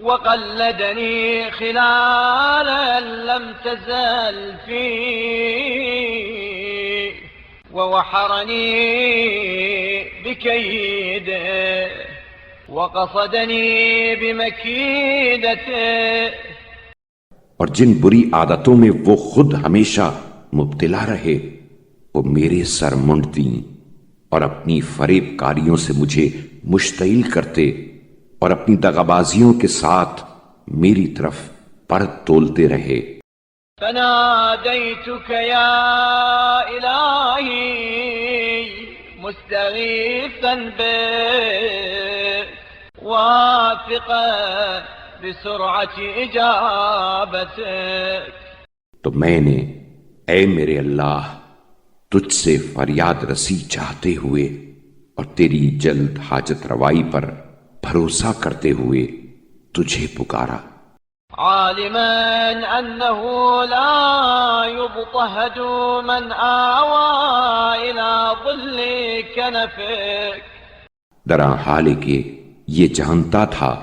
وقلدني خلالا لم تزل فيه ووحرني بكيده وقصدني بمكيدته. اور جن بری عادتوں میں وہ خود ہمیشہ مبتلا رہے وہ میرے سر منڈتی اور اپنی فریب کاریوں سے مجھے مشتعل کرتے اور اپنی دغابازیوں کے ساتھ میری طرف پر تولتے رہے. فناديتك يا إلهي مستغيثا بك واثقا بسرعة إجابتك. تو میں نے اے میرے اللہ تجھ سے فریاد رسی چاہتے ہوئے اور تیری جلد حاجت روائی پر بھروسہ کرتے ہوئے تجھے پکارا. عالما أنه لا يضطهد من آوى إلى ظل كنفك. درا حال کہ یہ جانتا تھا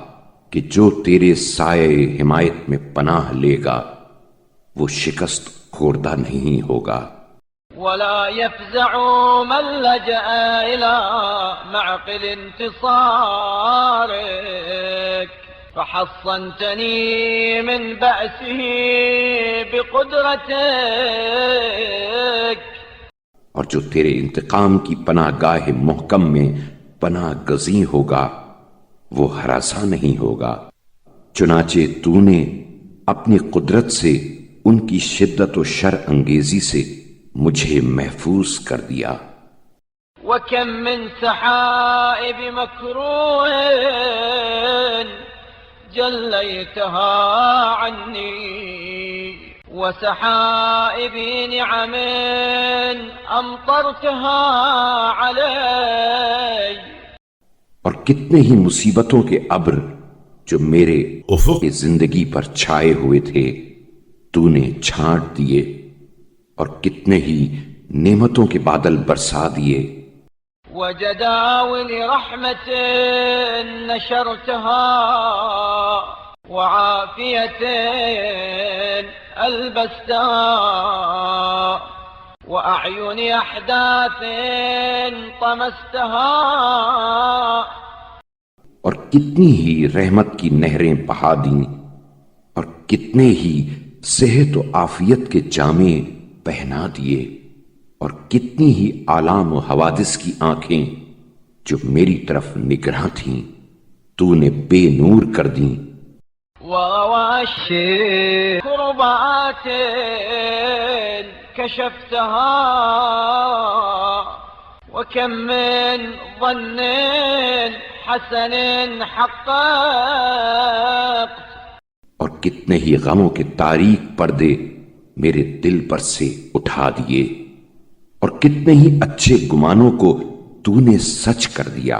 کہ جو تیرے سائے حمایت میں پناہ لے گا وہ شکست خوردہ نہیں ہوگا. ولا يفزع من لجأ إلى معقل انتصارك فحصنتني من بأسه بقدرتك. اور جو تیرے انتقام کی پناہ گاہ محکم میں پناہ گزیں ہوگا وہ ہراساں نہیں ہوگا، چنانچہ تو نے اپنی قدرت سے ان کی شدت و شر انگیزی سے مجھے محفوظ کر دیا. وكم من سحائب مكروه جليتها عني وسحائب نعم أمطرتها علي. اور کتنے ہی مصیبتوں کے ابر جو میرے افق زندگی پر چھائے ہوئے تھے تو نے چھانٹ دیے اور کتنے ہی نعمتوں کے بادل برسا دیے. وجداول رحمة نشرتها وعافية ألبستها وأعين أحداث طمستها. اور کتنی ہی رحمت کی نہریں بہا دیں اور کتنے ہی صحت و عافیت کے جامے پہنا دیے اور کتنی ہی آلام و حوادث کی آنکھیں جو میری طرف نگراں تھیں تو نے بے نور کر دیں. وغواشي كربات كشفتها وكم من ظن حسن حققت. اور کتنے ہی غموں کے تاریک پردے میرے دل پر سے اٹھا دیے اور کتنے ہی اچھے گمانوں کو تو نے سچ کر دیا.